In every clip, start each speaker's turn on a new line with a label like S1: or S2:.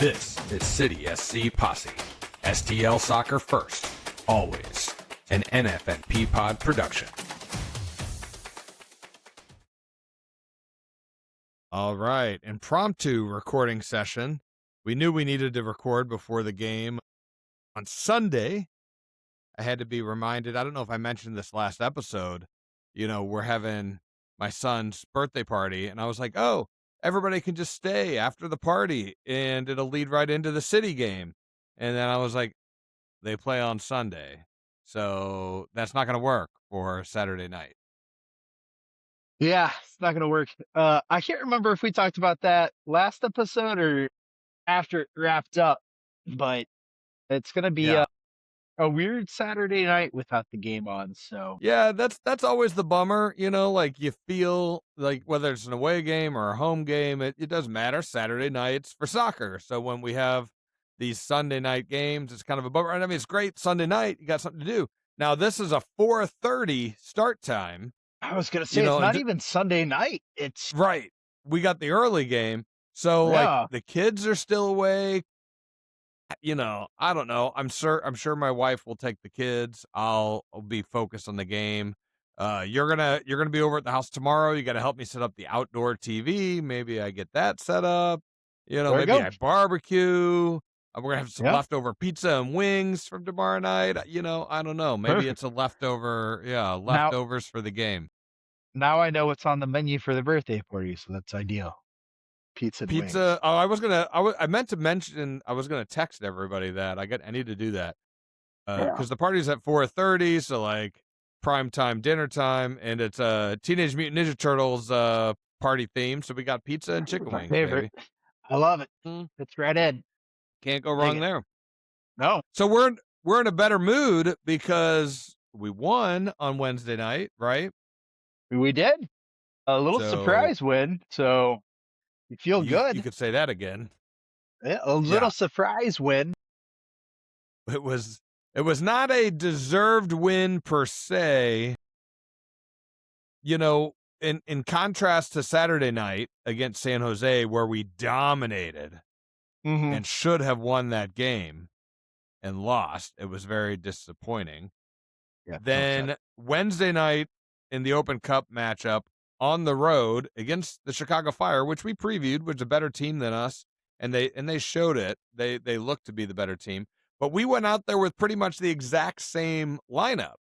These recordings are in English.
S1: This is City SC Posse. STL Soccer first, always. An NFNP pod production.
S2: All right, impromptu recording session. We knew we needed to record before the game on Sunday. I had to be reminded, I don't know if I mentioned this last episode, we're having my son's birthday party, and I was like, oh, everybody can just stay after the party, and it'll lead right into the City game. And then I was like, they play on Sunday, so that's not going to work for Saturday night.
S3: Yeah, it's not going to work. I can't remember if we talked about that last episode or after it wrapped up, but it's going to be a weird Saturday night without the game on. So
S2: yeah, that's always the bummer, like you feel like whether it's an away game or a home game, it doesn't matter. Saturday nights for soccer. So when we have these Sunday night games, it's kind of a bummer. And I mean, it's great Sunday night. You got something to do. Now this is a 4:30 start time.
S3: I was going to say, it's not even Sunday night. It's
S2: right. We got the early game. So like the kids are still away. I don't know. I'm sure my wife will take the kids. I'll be focused on the game. You're gonna be over at the house tomorrow. You got to help me set up the outdoor TV. Maybe I get that set up. Maybe I barbecue. We're gonna have some leftover pizza and wings from tomorrow night. I don't know. Maybe it's a leftover. Yeah, leftovers for the game.
S3: Now I know what's on the menu for the birthday party, so that's ideal. Pizza. Wings.
S2: Oh, I meant to mention, I was gonna text everybody that I need to do that because the party's at 4:30, so like prime time, dinner time, and it's a Teenage Mutant Ninja Turtles party theme. So we got pizza and chicken wings.
S3: Favorite.
S2: Baby.
S3: I love it. It's right in.
S2: Can't go wrong there.
S3: No.
S2: So we're in a better mood because we won on Wednesday night, right?
S3: We did. A little surprise win. So. You feel good.
S2: You could say that again.
S3: Yeah, a little surprise win.
S2: It was not a deserved win per se. In contrast to Saturday night against San Jose, where we dominated and should have won that game and lost. It was very disappointing. Yeah, then Wednesday night in the Open Cup matchup, on the road against the Chicago Fire, which we previewed, was a better team than us, and they showed it. They looked to be the better team, but we went out there with pretty much the exact same lineup.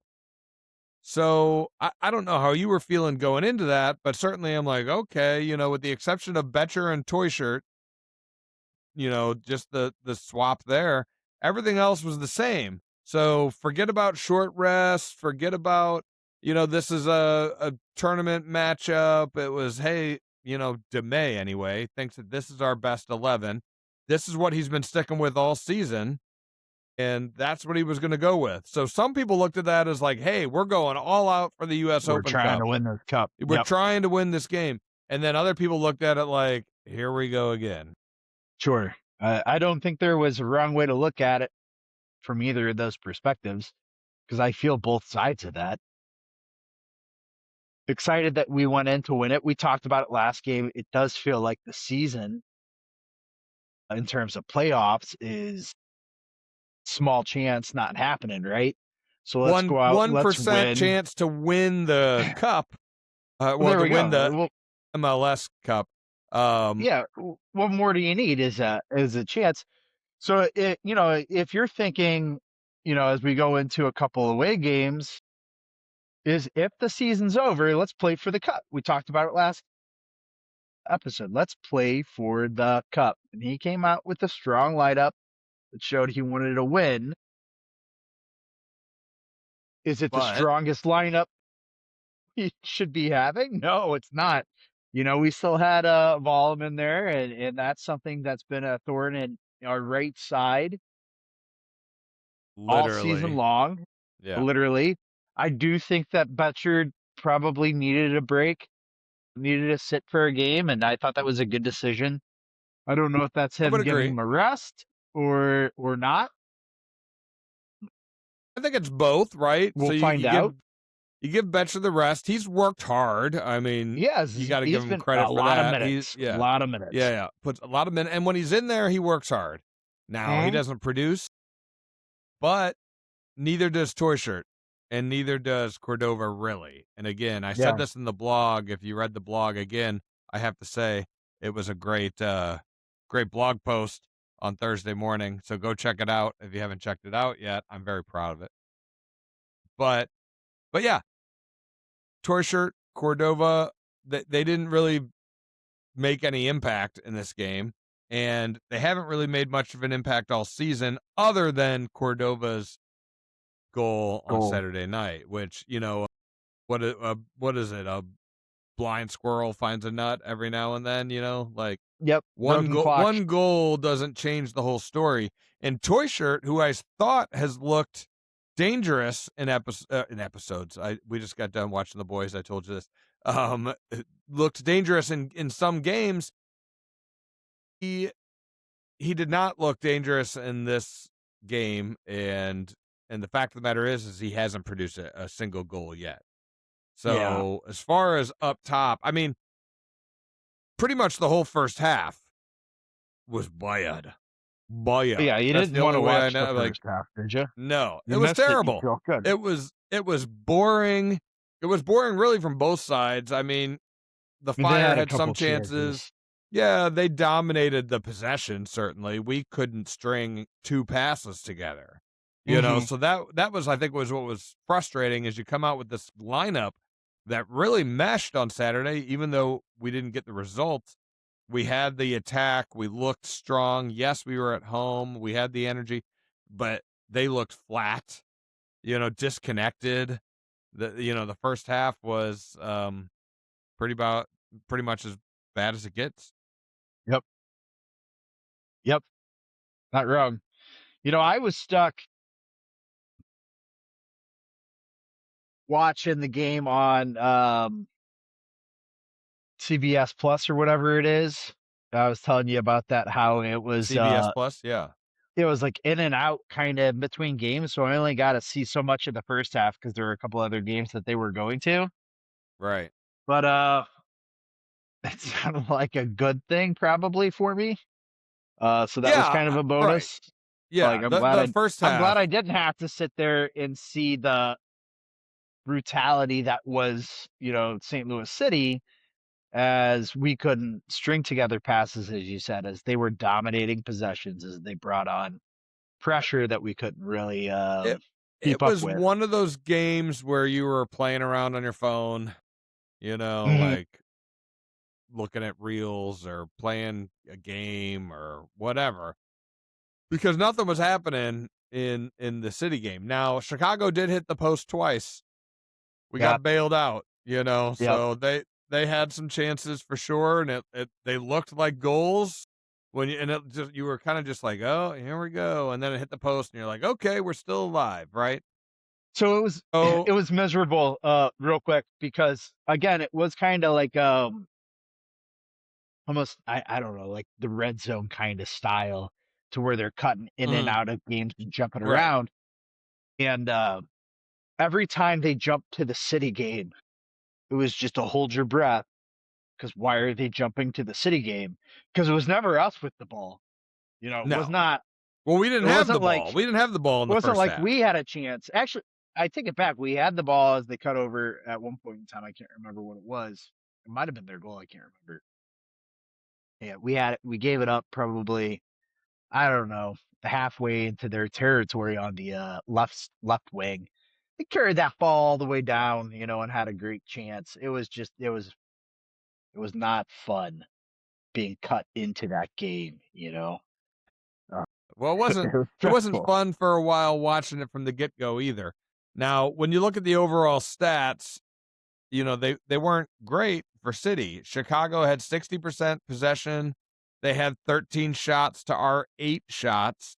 S2: So I don't know how you were feeling going into that, but certainly I'm like, okay, with the exception of Betcher and Toyshirt, just the swap there, everything else was the same. So forget about short rest, forget about this is a tournament matchup. It was, hey, Damet anyway, thinks that this is our best 11. This is what he's been sticking with all season, and that's what he was going to go with. So some people looked at that as like, hey, we're going all out for the U.S. Open Cup.
S3: We're trying to win the Cup.
S2: We're trying to win this game. And then other people looked at it like, here we go again.
S3: Sure. I don't think there was a wrong way to look at it from either of those perspectives, because I feel both sides of that. Excited that we went in to win it. We talked about it last game. It does feel like the season in terms of playoffs is small chance not happening, right? So let's go out.
S2: 1% chance to win the cup. To win the MLS Cup.
S3: What more do you need is a chance. So if you're thinking, as we go into a couple away games, is if the season's over, let's play for the Cup. We talked about it last episode. Let's play for the Cup. And he came out with a strong lineup that showed he wanted to win. Is it the strongest lineup he should be having? No, it's not. We still had Vollum in there, and that's something that's been a thorn in our right side all season long. Yeah. Literally. I do think that Betcher probably needed a break, needed to sit for a game, and I thought that was a good decision. I don't know if that's him giving him a rest or not.
S2: I think it's both, right?
S3: We'll find out.
S2: you give Betcher the rest. He's worked hard. I mean, you got to give him credit for that.
S3: A lot of minutes.
S2: Yeah. Puts a lot of minutes. And when he's in there, he works hard. Now, he doesn't produce, but neither does Toy Shirt, and neither does Cordova, really. And again, I said this in the blog. If you read the blog, again, I have to say it was a great blog post on Thursday morning. So go check it out if you haven't checked it out yet. I'm very proud of it. But yeah, Toy Shirt, Cordova, they didn't really make any impact in this game, and they haven't really made much of an impact all season other than Cordova's goal on Saturday night, which, what is it? A blind squirrel finds a nut every now and then, like one goal doesn't change the whole story. And Toy Shirt, who I thought has looked dangerous in episodes. We just got done watching The Boys. I told you this. Looked dangerous in some games. He did not look dangerous in this game, and the fact of the matter is he hasn't produced a single goal yet. So as far as up top, I mean, pretty much the whole first half was bad.
S3: Yeah, you didn't want to watch the first half, did you?
S2: No, it was terrible. It was boring. It was boring, really, from both sides. I mean, the Fire had some chances. Yeah, they dominated the possession. Certainly, we couldn't string two passes together. So that was, I think, was what was frustrating. Is you come out with this lineup that really meshed on Saturday, even though we didn't get the results. We had the attack. We looked strong. Yes, we were at home. We had the energy, but they looked flat, disconnected. The first half was pretty much as bad as it gets.
S3: Yep. Not wrong. I was stuck watching the game on CBS Plus or whatever it is. I was telling you about that, how it was
S2: CBS Plus, yeah.
S3: It was like in and out kind of between games, so I only got to see so much of the first half because there were a couple other games that they were going to.
S2: Right.
S3: But it sounded like a good thing probably for me. So that was kind of a bonus.
S2: Right. Yeah,
S3: like, I'm glad I didn't have to sit there and see the brutality that was, St. Louis City, as we couldn't string together passes, as you said, as they were dominating possessions, as they brought on pressure that we couldn't really keep up with.
S2: It was one of those games where you were playing around on your phone, like looking at reels or playing a game or whatever, because nothing was happening in the City game. Now, Chicago did hit the post twice. We got bailed out, so they had some chances for sure, and they looked like goals you were kind of just like, oh, here we go, and then it hit the post, and you're like, okay, we're still alive, right?
S3: So it was miserable, real quick, because again, it was kind of like almost I don't know, like the red zone kind of style, to where they're cutting in and out of games and jumping around, and every time they jumped to the City game, it was just to hold your breath, because why are they jumping to the City game? Because it was never us with the ball. It was not.
S2: Well, we didn't have the ball. We didn't have the ball in the first half. It wasn't like
S3: we had a chance. Actually, I take it back. We had the ball as they cut over at one point in time. I can't remember what it was. It might have been their goal. I can't remember. Yeah, we gave it up probably, I don't know, halfway into their territory on the left wing. They carried that ball all the way down, and had a great chance. It was not fun being cut into that game,
S2: Well, it wasn't fun for a while watching it from the get-go either. Now, when you look at the overall stats, they weren't great for City. Chicago had 60% possession. They had 13 shots to our 8 shots,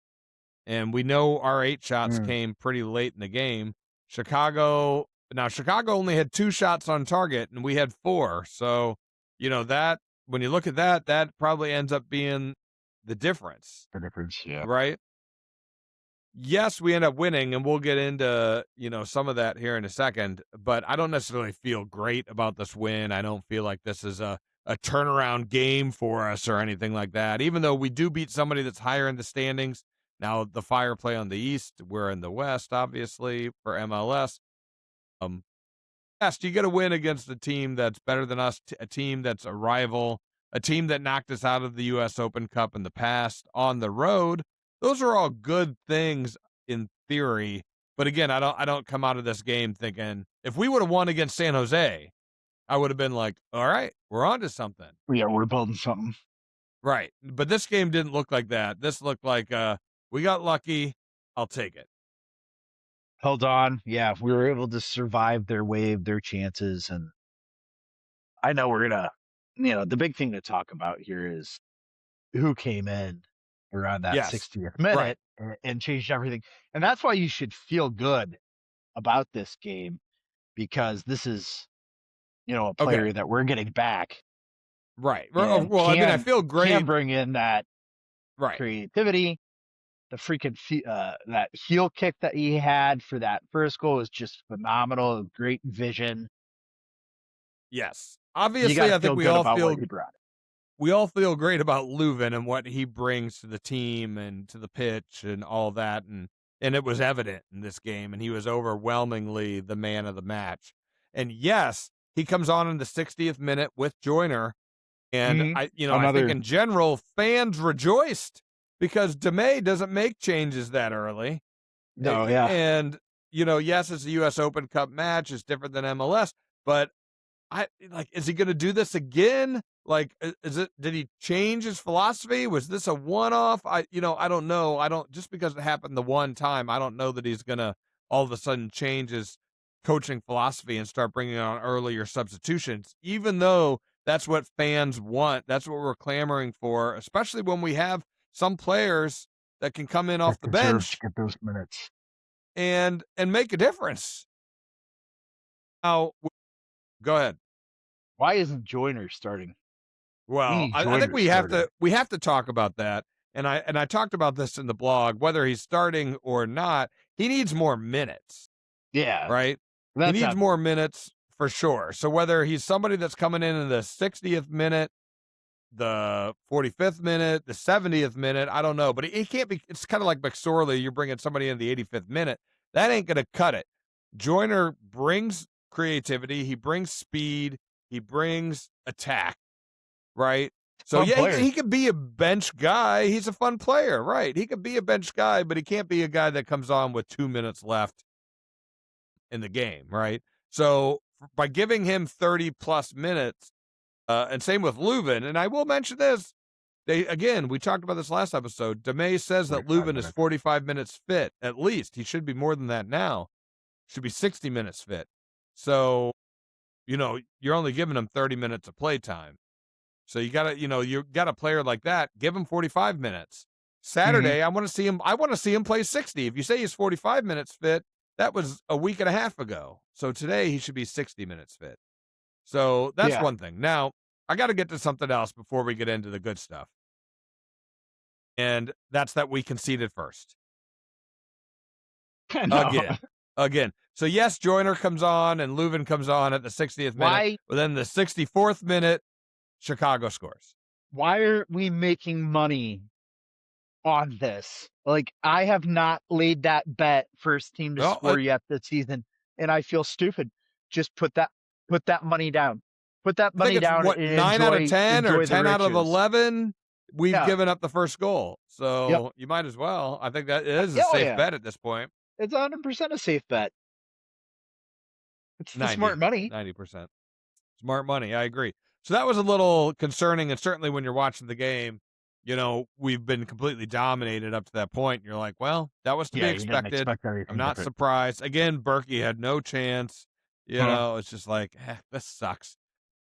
S2: and we know our 8 shots came pretty late in the game. Chicago only had 2 shots on target, and we had 4. So, that when you look at that probably ends up being the difference.
S3: Yeah.
S2: Right? yes, we end up winning, and we'll get into, some of that here in a second, but I don't necessarily feel great about this win. I don't feel like this is a turnaround game for us or anything like that, even though we do beat somebody that's higher in the standings. Now, the Fire play on the East. We're in the West, obviously, for MLS. Yes, you get a win against a team that's better than us, a team that's a rival, a team that knocked us out of the U.S. Open Cup in the past on the road. Those are all good things in theory. But again, I don't come out of this game thinking if we would have won against San Jose, I would have been like, all right, we're on to something.
S3: Yeah, we're building something.
S2: Right. But this game didn't look like that. This looked like we got lucky. I'll take it.
S3: Held on. Yeah, we were able to survive their wave, their chances. And I know we're going to, the big thing to talk about here is who came in around that 60th minute and changed everything. And that's why you should feel good about this game, because this is, a player that we're getting back.
S2: Right. Well, I feel great.
S3: Can bring in that creativity. The freaking that heel kick that he had for that first goal was just phenomenal. Great vision.
S2: Yes. Obviously, I think we all feel great about Löwen and what he brings to the team and to the pitch and all that. And it was evident in this game, and he was overwhelmingly the man of the match. And yes, he comes on in the 60th minute with Joyner. And I think in general, fans rejoiced because Damet doesn't make changes that early.
S3: No, yeah.
S2: And, yes, it's a U.S. Open Cup match. It's different than MLS. But, is he going to do this again? Did he change his philosophy? Was this a one-off? I don't know. Just because it happened the one time, I don't know that he's going to all of a sudden change his coaching philosophy and start bringing on earlier substitutions, even though that's what fans want. That's what we're clamoring for, especially when we have some players that can come in off the bench,
S3: get those minutes,
S2: and make a difference. Now, go ahead.
S3: Why isn't Joyner starting?
S2: Well, I think we have to talk about that. And I talked about this in the blog, whether he's starting or not, he needs more minutes.
S3: Yeah.
S2: Right? He needs more minutes for sure. So whether he's somebody that's coming in the 60th minute, the 45th minute, the 70th minute, I don't know. But he can't be, it's kind of like McSorley, you're bringing somebody in the 85th minute. That ain't going to cut it. Joyner brings creativity. He brings speed. He brings attack, right? So, he could be a bench guy. He's a fun player, right? He could be a bench guy, but he can't be a guy that comes on with 2 minutes left in the game, right? So by giving him 30-plus minutes, and same with Löwen, and I will mention this, we talked about this last episode, Damet says that Löwen is 45 minutes fit, at least. He should be more than that now. Should be 60 minutes fit. So, you're only giving him 30 minutes of play time. So you got a player like that, give him 45 minutes. Saturday, I want to see him play 60. If you say he's 45 minutes fit, that was a week and a half ago. So today he should be 60 minutes fit. So that's one thing. Now, I got to get to something else before we get into the good stuff. And that's that we conceded first. Again. So yes, Joyner comes on and Löwen comes on at the 60th minute. But then the 64th minute, Chicago scores.
S3: Why are we making money on this? I have not laid that bet first team to score yet this season, and I feel stupid. Just put that money down. Put that money down.
S2: 9 out of 10 or 10 out of 11, we've given up the first goal. So you might as well. I think that is a safe bet at this point.
S3: It's 100% a safe bet. It's the smart money.
S2: 90%. Smart money. I agree. So that was a little concerning, and certainly when you're watching the game, we've been completely dominated up to that point. You're like, well, that was to be expected. I'm not surprised. Again, Berkey had no chance. It's just like, this sucks.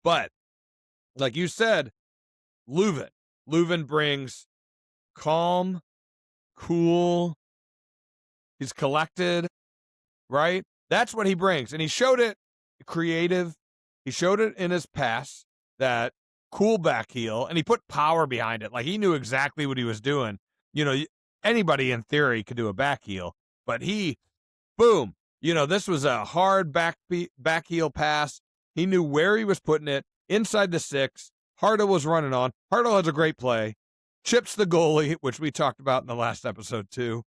S2: But like you said, Löwen brings calm, cool. He's collected, right? That's what he brings. And he showed it creative. He showed it in his pass, that cool back heel, and he put power behind it. Like he knew exactly what he was doing. anybody in theory could do a back heel, but he, boom, this was a hard back heel pass. He knew where he was putting it, inside the 6. Hartle was running on. Hartle has a great play. Chips the goalie, which we talked about in the last episode too.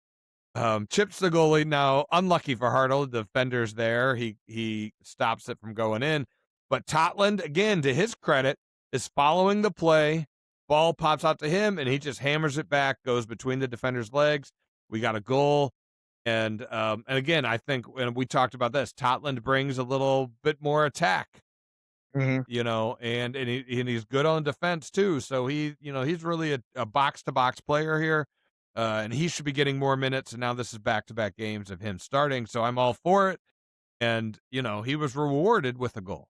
S2: Chips the goalie. Now, unlucky for Hartle, the defender's there. He stops it from going in. But Totland, again, to his credit, is following the play. Ball pops out to him, and he just hammers it back, goes between the defender's legs. We got a goal. And again, I think, and we talked about this, Totland brings a little bit more attack, and he's good on defense too. So he's really a box-to-box player here. And he should be getting more minutes, and now this is back-to-back games of him starting, so I'm all for it. And, he was rewarded with a goal.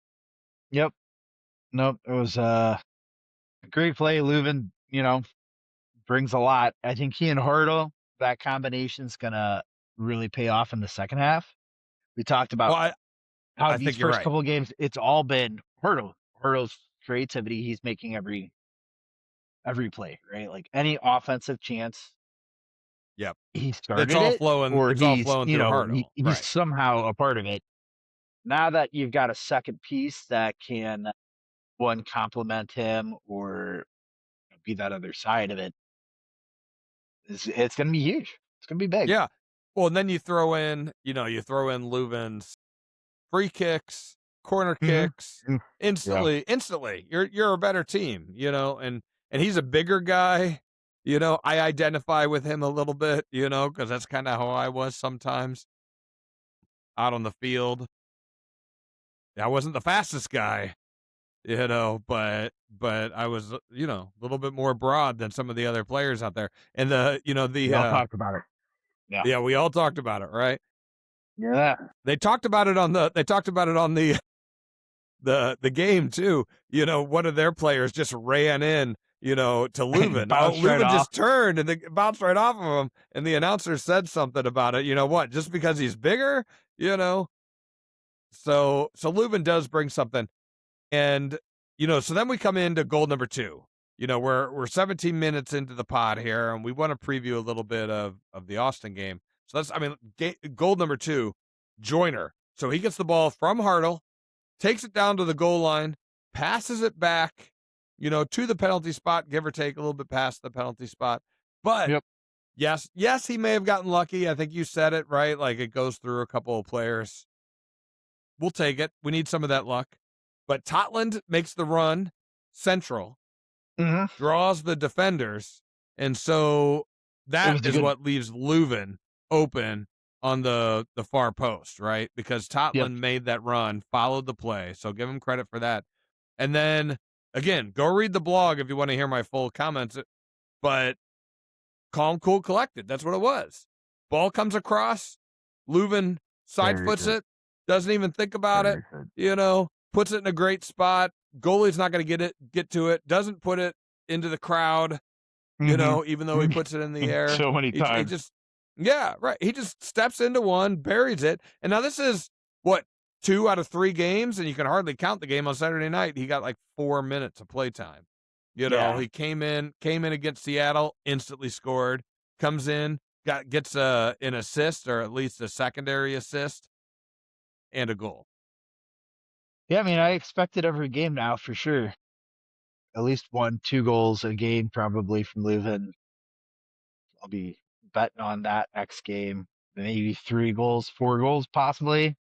S3: Yep. Nope, it was a great play. Löwen, brings a lot. I think he and Hartle, that combination's going to really pay off in the second half. We talked about how these first couple of games, it's all been Hartle. Hartle's creativity, he's making every play, right? Like any offensive chance.
S2: Yep.
S3: He started
S2: it's all flowing,
S3: or
S2: it's all flowing through Hartle.
S3: He's somehow a part of it. Now that you've got a second piece that can, one, complement him or be that other side of it, it's going to be huge. It's going to be big.
S2: Yeah. Well, and then you throw in Löwen's free kicks, corner kicks, instantly, you're a better team, and he's a bigger guy. I identify with him a little bit, because that's kind of how I was sometimes out on the field. I wasn't the fastest guy, but I was, a little bit more broad than some of the other players out there. And
S3: we all talked about it.
S2: Yeah, we all talked about it, right?
S3: Yeah.
S2: They talked about it on the game too. One of their players just ran in, to Löwen. Löwen just turned and they bounced right off of him. And the announcer said something about it. You know what? Just because he's bigger, So Löwen does bring something. And, so then we come into goal number 2. We're 17 minutes into the pod here, and we want to preview a little bit of the Austin game. So goal number 2, Joyner. So he gets the ball from Hartle, takes it down to the goal line, passes it back, to the penalty spot, give or take a little bit past the penalty spot. But yes, he may have gotten lucky. I think you said it, right? Like it goes through a couple of players. We'll take it. We need some of that luck. But Totland makes the run central, draws the defenders, and so that is what leaves Löwen open on the far post, right? Because Totland made that run, followed the play, so give him credit for that. And then, again, go read the blog if you want to hear my full comments, but calm, cool, collected. That's what it was. Ball comes across, Löwen side foots it, doesn't even think about it, puts it in a great spot. Goalie's not going to get to it, doesn't put it into the crowd, even though he puts it in the air.
S3: So many times.
S2: He just steps into one, buries it. And now this is, 2 out of 3 games, and you can hardly count the game on Saturday night. He got like 4 minutes of play time. He came in against Seattle, instantly scored, comes in, gets an assist, or at least a secondary assist, and a goal.
S3: Yeah, I expected every game now for sure. At least 1-2 goals a game probably from Löwen. I'll be betting on that next game. Maybe 3 goals, 4 goals possibly.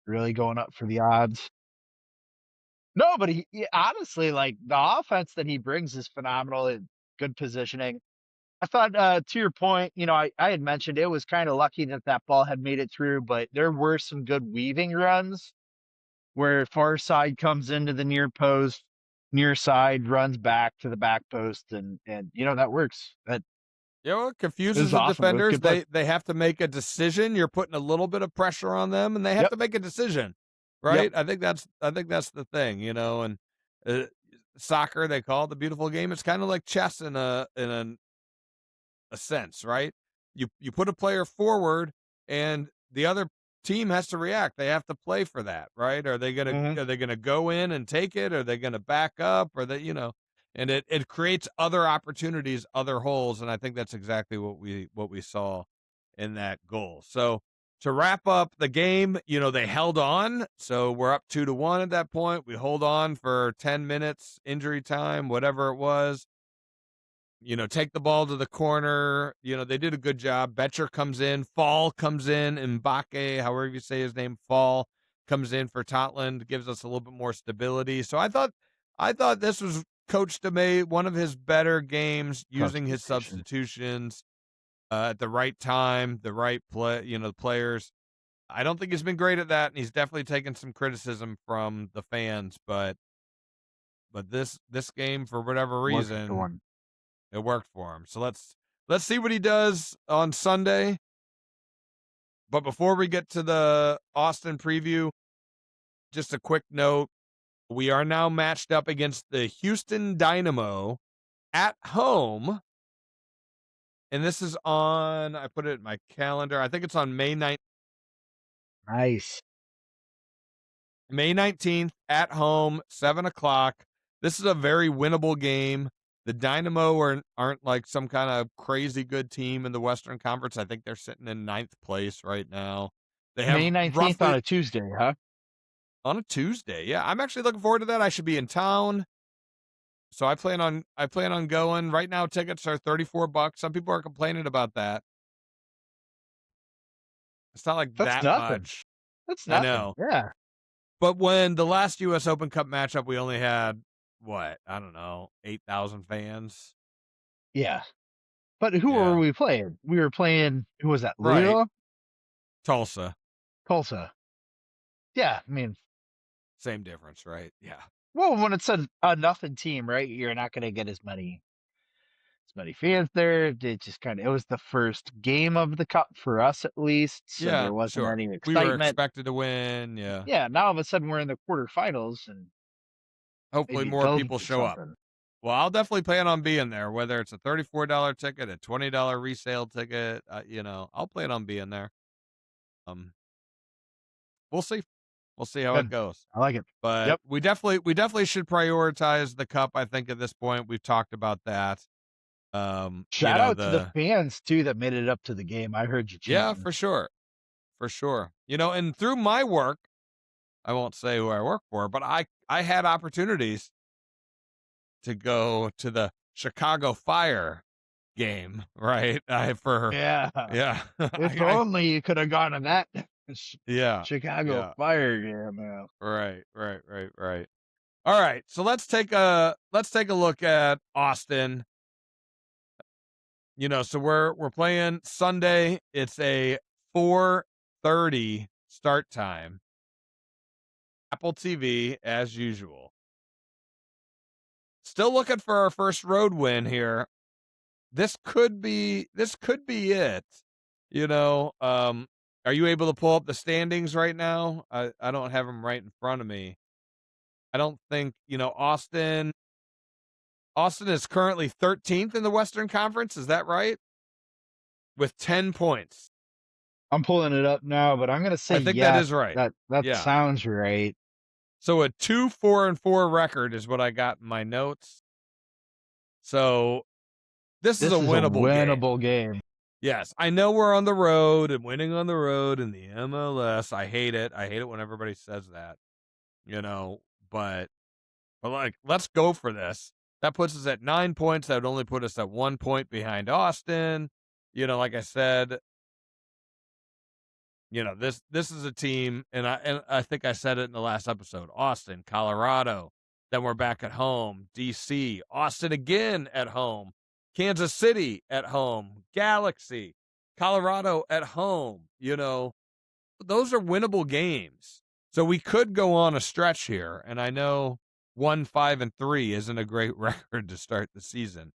S3: Really going up for the odds. No, but he honestly, like, the offense that he brings is phenomenal and good positioning. I thought, to your point, I had mentioned it was kind of lucky that ball had made it through, but there were some good weaving runs where far side comes into the near post, near side runs back to the back post, and that works. That
S2: it confuses the defenders. They have to make a decision. You're putting a little bit of pressure on them, and they have to make a decision, right? I think that's the thing, And soccer, they call it the beautiful game. It's kind of like chess in a sense, right? You put a player forward, and the other team has to react. They have to play for that, right? Are they gonna go in and take it? Are they gonna back up? Or they, And it creates other opportunities, other holes, and I think that's exactly what we saw in that goal. So to wrap up the game, they held on. So we're up 2-1 at that point. We hold on for 10 minutes, injury time, whatever it was. Take the ball to the corner. They did a good job. Betcher comes in. Fall comes in. Mbake, however you say his name, Fall comes in for Totland, gives us a little bit more stability. So I thought this was Coach Damet, one of his better games, using his substitutions at the right time, the right play, the players. I don't think he's been great at that, and he's definitely taken some criticism from the fans. But this game, for whatever reason, it worked for him. So let's see what he does on Sunday. But before we get to the Austin preview, just a quick note. We are now matched up against the Houston Dynamo at home. And this is on, I put it in my calendar, I think it's on May 9th.
S3: Nice.
S2: May 19th at home, 7 o'clock. This is a very winnable game. The Dynamo aren't like some kind of crazy good team in the Western Conference. I think they're sitting in 9th place right now. They have
S3: May 19th on a Tuesday, huh?
S2: On a Tuesday, yeah. I'm actually looking forward to that. I should be in town, so I plan on going. Right now, tickets are $34. Some people are complaining about that. It's not like
S3: That's
S2: that
S3: nothing.
S2: much.
S3: That's nothing.
S2: I know.
S3: Yeah.
S2: But when the last U.S. Open Cup matchup, we only had, 8,000 fans?
S3: Yeah. But who were we playing? We were playing, who was that? Louisville?
S2: Right. Tulsa.
S3: Yeah, I mean.
S2: Same difference, right? Yeah.
S3: Well, when it's a nothing team, right, you're not going to get as many fans there. It was the first game of the cup for us, at least. So there wasn't any excitement.
S2: We were expected to win. Yeah.
S3: Yeah. Now all of a sudden we're in the quarterfinals, and
S2: hopefully more people show up. Well, I'll definitely plan on being there, whether it's a $34 ticket, a $20 resale ticket. I'll plan on being there. We'll see. We'll see how it goes.
S3: I like it.
S2: But we definitely should prioritize the cup. I think at this point we've talked about that.
S3: Shout out to the fans too that made it up to the game. I heard you chanting.
S2: Yeah, for sure. And through my work, I won't say who I work for, but I had opportunities to go to the Chicago Fire game, right?
S3: Yeah. If only you could have gone to that. Chicago Fire game. Yeah.
S2: Right. All right, so let's take a look at Austin. So we're playing Sunday. It's a 4:30 start time. Apple TV as usual. Still looking for our first road win here. This could be it. Are you able to pull up the standings right now? I don't have them right in front of me. I don't think, Austin is currently 13th in the Western Conference. Is that right? With 10 points.
S3: I'm pulling it up now, but I'm going to say
S2: I think that is right.
S3: That sounds right.
S2: So a 2-4-4 record is what I got in my notes. So this is a winnable game. Yes, I know we're on the road and winning on the road in the MLS. I hate it. I hate it when everybody says that, but like, let's go for this. That puts us at 9 points. That would only put us at 1 point behind Austin. Like I said, this is a team, and I think I said it in the last episode. Austin, Colorado, then we're back at home. DC, Austin again at home. Kansas City at home, Galaxy, Colorado at home. Those are winnable games. So we could go on a stretch here, and I know 1-5-3 isn't a great record to start the season.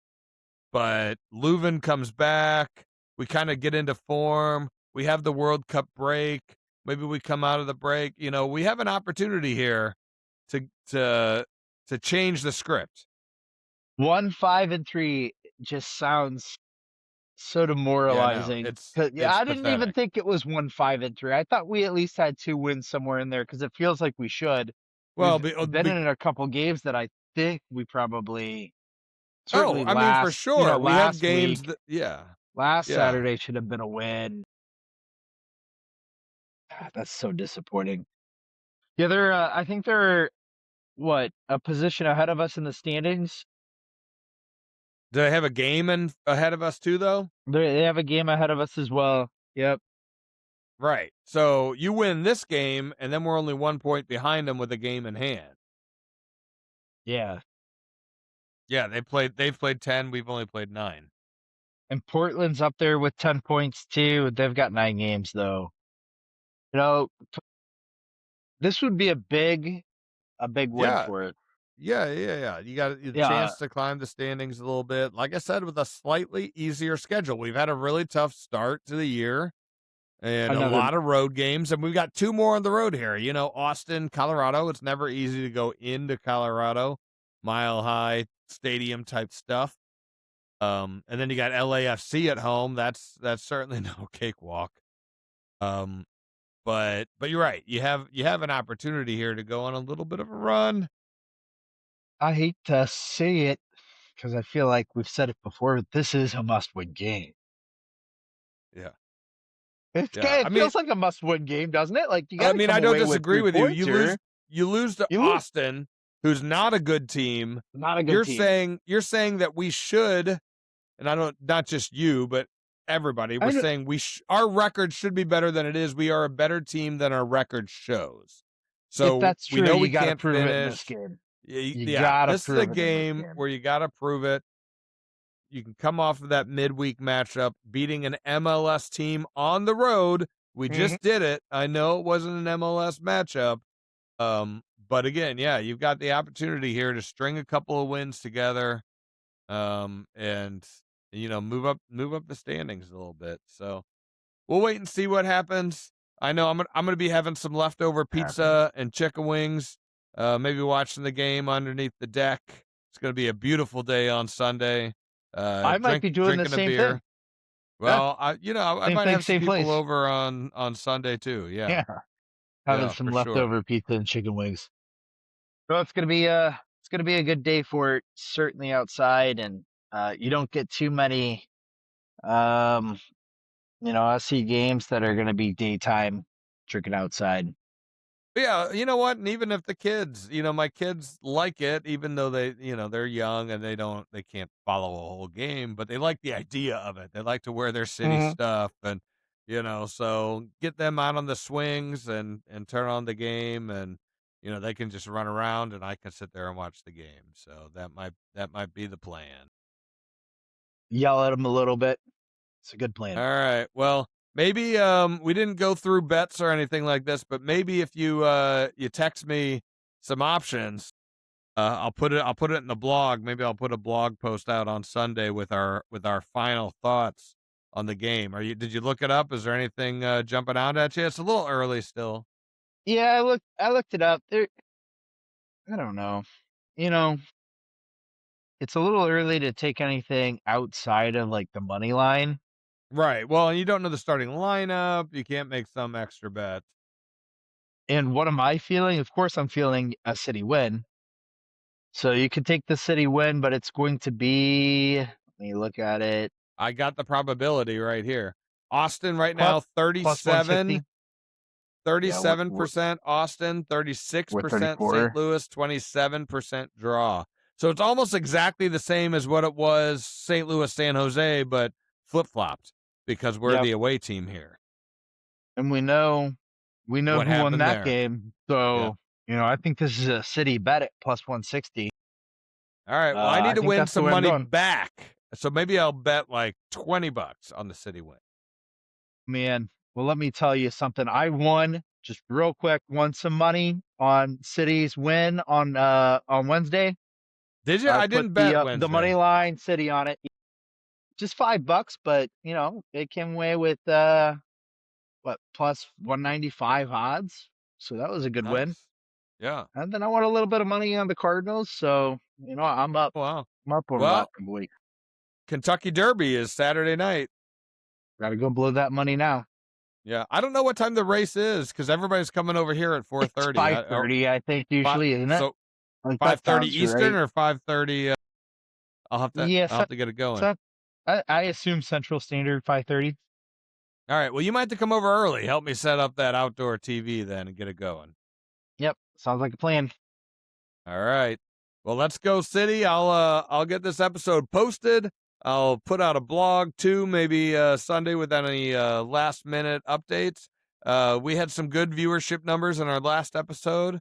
S2: But Löwen comes back. We kind of get into form. We have the World Cup break. Maybe we come out of the break. We have an opportunity here to change the script.
S3: 1-5-3 just sounds so demoralizing. I didn't even think it was 1-5-3. I thought we at least had 2 wins somewhere in there because it feels like we should. Well, we've been in a couple games that I think we probably certainly
S2: I mean, for sure. We have
S3: last
S2: games
S3: week,
S2: that,
S3: last
S2: yeah.
S3: Saturday should have been a win. That's so disappointing. Yeah, I think they're a position ahead of us in the standings.
S2: Do they have a game ahead of us too, though?
S3: They have a game ahead of us as well. Yep.
S2: Right. So you win this game, and then we're only 1 point behind them with a game in hand.
S3: Yeah.
S2: Yeah, they've played 10. We've only played 9.
S3: And Portland's up there with 10 points too. They've got 9 games though. You know, this would be a big win for it.
S2: Yeah. You got a chance to climb the standings a little bit. Like I said, with a slightly easier schedule. We've had a really tough start to the year and a lot of road games, and we've got 2 more on the road here. You know, Austin, Colorado. It's never easy to go into Colorado, Mile High Stadium type stuff. And then you got LAFC at home. That's certainly no cakewalk. But you're right. You have an opportunity here to go on a little bit of a run.
S3: I hate to say it because I feel like we've said it before, but this is a must-win game.
S2: Yeah.
S3: It feels like a must-win game, doesn't it? Like you got.
S2: I mean, I don't disagree with you. You lose to Austin, who's not a good team.
S3: Not a good team.
S2: You're saying that we should, and not just you, but everybody. We're saying our record should be better than it is. We are a better team than our record shows. So
S3: if that's true,
S2: we know
S3: you
S2: we
S3: gotta
S2: can't
S3: prove
S2: finish.
S3: It in this game.
S2: This is a game where you got to prove it. You can come off of that midweek matchup, beating an MLS team on the road. We just did it. I know it wasn't an MLS matchup. But again, you've got the opportunity here to string a couple of wins together, and move up the standings a little bit. So we'll wait and see what happens. I know I'm gonna be having some leftover pizza and chicken wings. Maybe watching the game underneath the deck. It's gonna be a beautiful day on Sunday.
S3: I might be doing the same thing.
S2: Well, I might have some people over on Sunday too. Yeah.
S3: Having some leftover pizza and chicken wings. So it's gonna be a good day for it, certainly outside, and you don't get too many SC games that are gonna be daytime drinking outside.
S2: Yeah, you know what? And even if the kids, my kids like it, even though they're young and they can't follow a whole game, but they like the idea of it. They like to wear their city stuff, and so get them out on the swings and turn on the game, and they can just run around, and I can sit there and watch the game. So that might be the plan.
S3: Yell at them a little bit. It's a good plan.
S2: All right. Well, maybe we didn't go through bets or anything like this, but maybe if you text me some options, I'll put it in the blog. Maybe I'll put a blog post out on Sunday with our final thoughts on the game. Did you look it up? Is there anything jumping out at you? It's a little early still.
S3: Yeah, I looked it up. I don't know. It's a little early to take anything outside of like the money line.
S2: Right. Well, you don't know the starting lineup. You can't make some extra bet.
S3: And what am I feeling? Of course, I'm feeling a City win. So you could take the City win, but it's going to be, let me look at it.
S2: I got the probability right here. Austin right now, 37%. Austin, 36% St. Louis, 27% draw. So it's almost exactly the same as what it was St. Louis, San Jose, but flip-flopped because we're the away team here.
S3: And we know who won that game. So, I think this is a City bet at plus 160.
S2: All right. Well, I need to win some money back. So maybe I'll bet like $20 on the City win.
S3: Man, well, let me tell you something. I won some money on City's win on Wednesday.
S2: Did you? I didn't bet Wednesday.
S3: The money line City on it. Just $5, but it came away with plus 195 odds. So that was a good win.
S2: Yeah.
S3: And then I won a little bit of money on the Cardinals, so I'm up.
S2: Wow.
S3: I'm up over the last week.
S2: Kentucky Derby is Saturday night.
S3: Got to go blow that money now.
S2: Yeah, I don't know what time the race is because everybody's coming over here at 4:30.
S3: It's 5:30, I think, usually, isn't it?
S2: So 5:30 Eastern or 5:30 I'll have to get it going.
S3: So I assume Central Standard 5:30.
S2: All right. Well, you might have to come over early. Help me set up that outdoor TV then and get it going.
S3: Yep, sounds like a plan.
S2: All right. Well, let's go, City. I'll get this episode posted. I'll put out a blog too, maybe Sunday with any last minute updates. We had some good viewership numbers in our last episode.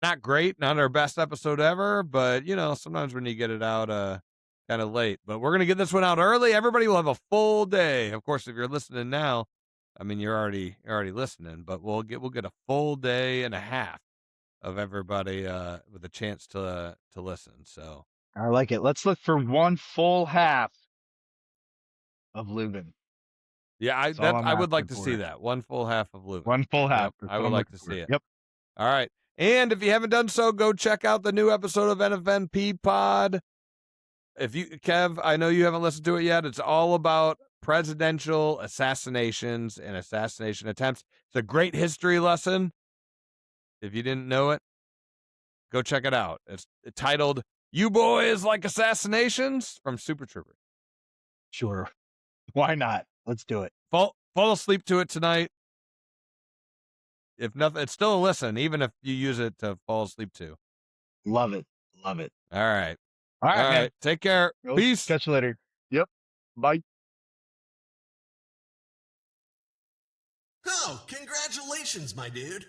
S2: Not great, not our best episode ever, but sometimes when you get it out kind of late. But we're gonna get this one out early. Everybody will have a full day. Of course, if you're listening now, I mean you're already listening, but we'll get a full day and a half of everybody with a chance to listen. So
S3: I like it. Let's look for one full half of Löwen.
S2: Yeah, I would like to see that. One full half of Lowen.
S3: One full half.
S2: Yep, I would like to see it.
S3: Yep.
S2: All right. And if you haven't done so, go check out the new episode of NFNP Pod. If you, Kev, I know you haven't listened to it yet. It's all about presidential assassinations and assassination attempts. It's a great history lesson. If you didn't know it, go check it out. It's titled "You Boys Like Assassinations" from Super Troopers.
S3: Sure. Why not? Let's do it.
S2: Fall asleep to it tonight. If nothing, it's still a listen, even if you use it to fall asleep to.
S3: Love it. Love it.
S2: All right.
S3: All right, man.
S2: Take care. Peace.
S3: Catch you later. Yep. Bye.
S4: Oh, congratulations, my dude.